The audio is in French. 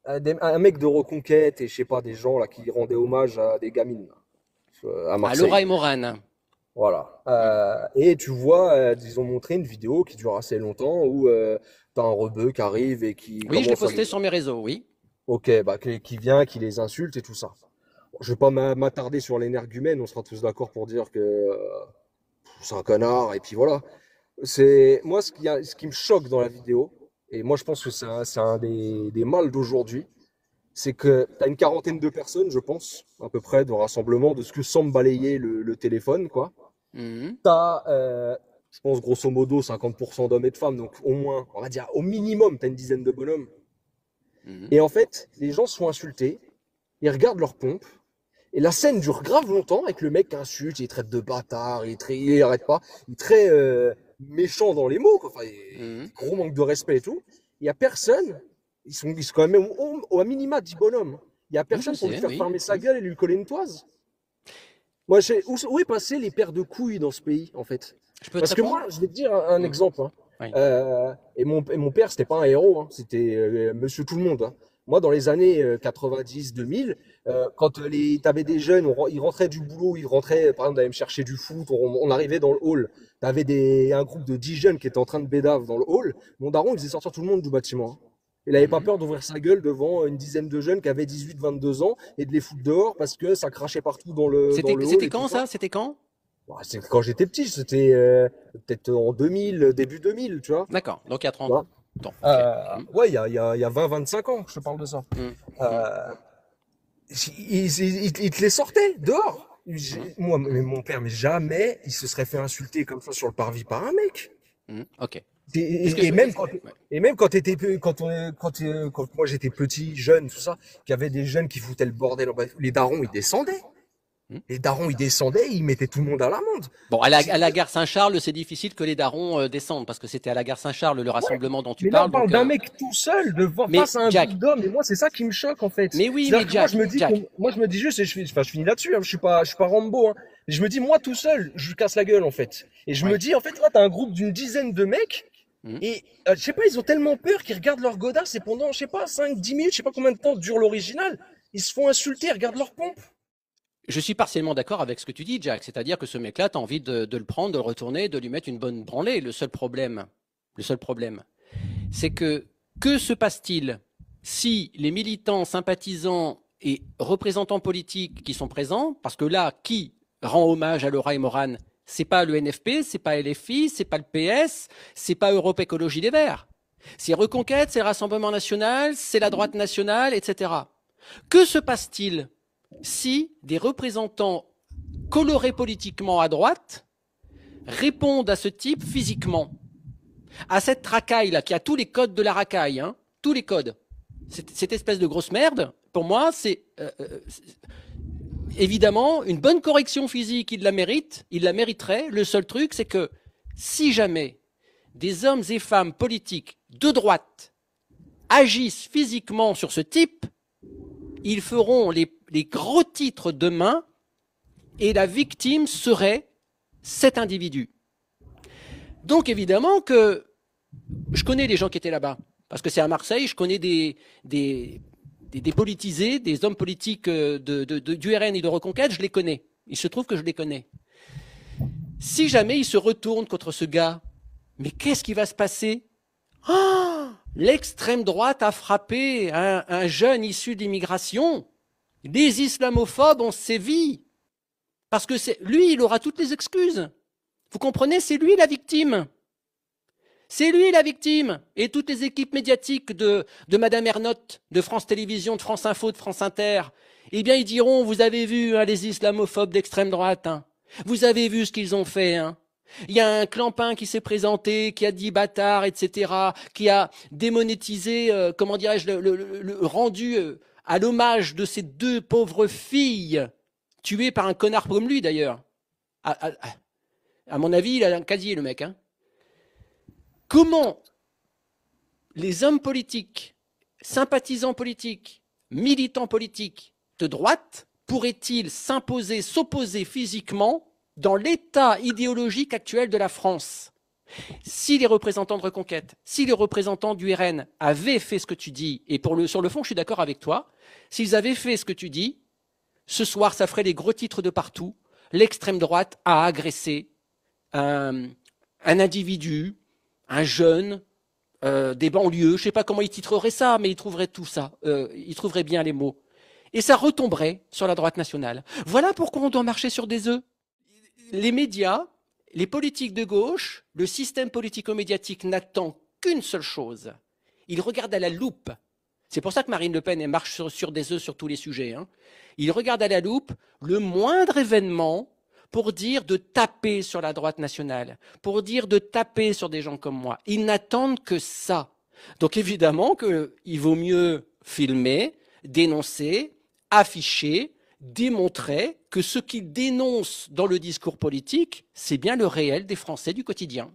Un mec de Reconquête et je sais pas, des gens là qui rendaient hommage à des gamines là, à À Laura et Marseille. Morane. Voilà. Mm. Et tu vois, ils ont montré une vidéo qui dure assez longtemps où t'as un rebeu qui arrive et qui Oui, je l'ai commence à posté les. sur mes réseaux, oui. Ok, bah qui vient, qui les insulte et tout ça. Bon, je vais pas m'attarder sur l'énergumène, on sera tous d'accord pour dire que c'est un connard et puis voilà. C'est moi ce qui me choque dans la vidéo et moi je pense que c'est un des mâles d'aujourd'hui. C'est que tu as une quarantaine de personnes, je pense, à peu près, de rassemblement, de ce que semble balayer le téléphone, quoi. Mhm. Tu as, je pense, grosso modo, 50% d'hommes et de femmes, donc au moins, on va dire, au minimum, tu as une dizaine de bonhommes. Mhm. Et en fait, les gens se font insulter, ils regardent leur pompe, et la scène dure grave longtemps avec le mec qui insulte, il traite de bâtard, il arrête pas, il est très méchant dans les mots, quoi. Enfin, Mhm. gros manque de respect et tout. Il y a personne, ils sont quand même au minima 10 bonhommes. Il y a Oui, je personne pour lui sais, faire oui. fermer sa Mm. gueule et lui coller une toise. Moi, où est passé les paires de couilles dans ce pays, en fait? Je peux te Parce que répondre? moi, je vais te dire un Mm. exemple, hein. Oui. Et mon père, c'était pas un héros, hein. C'était Monsieur Tout le Monde, hein. Moi, dans les années 90-2000, quand t'avais des jeunes, ils rentraient du boulot, ils rentraient, par exemple, d'aller me chercher du foot, on arrivait dans le hall, t'avais un groupe de 10 jeunes qui étaient en train de bédave dans le hall. Mon daron, il faisait sortir tout le monde du bâtiment, hein. Il avait pas Mhm. peur d'ouvrir sa gueule devant une dizaine de jeunes qui avaient 18-22 ans et de les foutre dehors parce que ça crachait partout dans le hall C'était et tout quand ça. ça? C'était quand? Bah, c'est quand j'étais petit, c'était peut-être en 2000, début 2000, tu vois. D'accord, donc il y a Tu 30 vois. ans. Ok. Mm. Ouais, il y a 20-25 ans que je te parle de ça. Mm. Mm. Euh, il te les sortait dehors. Mm. Moi, mais mon père, mais jamais il se serait fait insulter comme ça sur le parvis par un mec. Mm. Ok. Et, Est-ce que et- et je... même est-ce- quand, ouais. et même quand t'étais, quand moi j'étais petit, jeune, tout ça, qu'il y avait des jeunes qui foutaient le bordel, bref, les darons ils descendaient. Mm. Les darons ils descendaient, ils mettaient tout le monde à l'amende. Bon, à la gare Saint-Charles, c'est difficile que les darons descendent, parce que c'était à la gare Saint-Charles le Ouais, rassemblement dont tu mais là, on parles. parle Donc, d'un mec tout seul mais face à un groupe Jack, d'hommes. Et moi, c'est ça qui me choque, en fait. mais oui, C'est-à-dire mais que moi, Jack, Jack. moi, je me dis juste, enfin, je finis là-dessus, hein, je suis pas Rambo, hein. Je me dis, moi, tout seul, je lui casse la gueule, en fait. Et je me Ouais. dis, en fait, là, t'as un groupe d'une dizaine de mecs. Mm. Et, je sais pas, ils ont tellement peur qu'ils regardent leur godasse et pendant, je sais pas, 5-10 minutes, je sais pas combien de temps dure l'original, ils se font insulter, ils regardent leur pompe. Je suis partiellement d'accord avec ce que tu dis, Jack. C'est-à-dire que ce mec-là, tu as envie de le prendre, de le retourner, de lui mettre une bonne branlée. Le seul problème, c'est que se passe-t-il si les militants, sympathisants et représentants politiques qui sont présents, parce que là, qui rend hommage à Laura et Morane? C'est pas le NFP, c'est pas LFI, c'est pas le PS, c'est pas Europe Écologie Les Verts. C'est Reconquête, c'est le Rassemblement National, c'est la droite nationale, etc. Que se passe-t-il si des représentants colorés politiquement à droite répondent à ce type physiquement, à cette racaille là qui a tous les codes de la racaille, hein, tous les codes. Cette espèce de grosse merde, pour moi, c'est évidemment une bonne correction physique. Il la mérite, il la mériterait. Le seul truc, c'est que si jamais des hommes et femmes politiques de droite agissent physiquement sur ce type, ils feront les gros titres demain et la victime serait cet individu. Donc évidemment que je connais les gens qui étaient là-bas, parce que c'est à Marseille, je connais des politisés, des hommes politiques du RN et de Reconquête, je les connais. Il se trouve que je les connais. Si jamais ils se retournent contre ce gars, mais qu'est-ce qui va se passer? Oh, l'extrême droite a frappé un jeune issu de l'immigration. Les islamophobes ont sévi. Parce que c'est lui, il aura toutes les excuses. Vous comprenez, c'est lui la victime. C'est lui la victime. Et toutes les équipes médiatiques de Madame Ernotte, de France Télévisions, de France Info, de France Inter, eh bien, ils diront, vous avez vu hein, les islamophobes d'extrême droite. Hein. Vous avez vu ce qu'ils ont fait. Hein. Il y a un clampin qui s'est présenté, qui a dit bâtard, etc., qui a démonétisé, comment dirais-je, le rendu à l'hommage de ces deux pauvres filles, tuées par un connard comme lui d'ailleurs. À, à, à mon avis, il a un casier, le mec. Hein. Comment les hommes politiques, sympathisants politiques, militants politiques de droite pourraient-ils s'imposer, s'opposer physiquement dans l'état idéologique actuel de la France? Si les représentants de Reconquête, si les représentants du RN avaient fait ce que tu dis, et sur le fond, je suis d'accord avec toi, s'ils avaient fait ce que tu dis, ce soir, ça ferait les gros titres de partout. L'extrême droite a agressé un individu, un jeune, des banlieues, je ne sais pas comment ils titreraient ça, mais ils trouveraient tout ça, ils trouveraient bien les mots. Et ça retomberait sur la droite nationale. Voilà pourquoi on doit marcher sur des œufs. Les médias, les politiques de gauche, le système politico-médiatique n'attend qu'une seule chose. Il regarde à la loupe. C'est pour ça que Marine Le Pen elle marche sur des œufs sur tous les sujets. Hein. Il regarde à la loupe le moindre événement pour dire de taper sur la droite nationale, pour dire de taper sur des gens comme moi. Ils n'attendent que ça. Donc évidemment qu'il vaut mieux filmer, dénoncer, afficher, démontrer que ce qu'ils dénoncent dans le discours politique, c'est bien le réel des Français du quotidien.